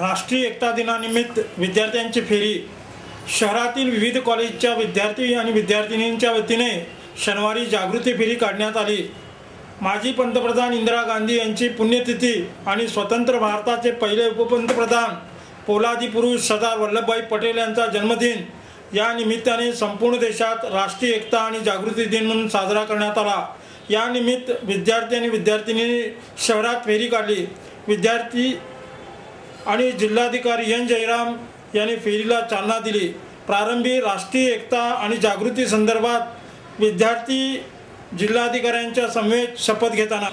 राष्ट्रीय एकता दिनानिमित्त विद्यार्थ्यांची फेरी शहरातील विविध कॉलेजच्या विद्यार्थी आणि विद्यार्थिनींच्या वतीने शनिवारी जागृती फेरी काढण्यात आली। माजी पंतप्रधान इंदिरा गांधी यांची पुण्यतिथी आणि स्वतंत्र भारताचे पहिले उपपंतप्रधान पोलादी पुरुष सरदार वल्लभभाई पटेल यांचा जन्मदिन या निमित्ताने संपूर्ण देशात राष्ट्रीय एकता आणि जागृती दिन म्हणून साजरा करण्यात आला। या निमित्त विद्यार्थी आणि विद्यार्थिनींनी शहरात फेरी काढली। विद्यार्थी आणि जिल्हाधिकारी एन जयराम यांनी फेरीला चालना दिली। प्रारंभी राष्ट्रीय एकता आणि जागृती संदर्भात विद्यार्थी जिल्हाधिकाऱ्यांच्या समवेत शपथ घेताना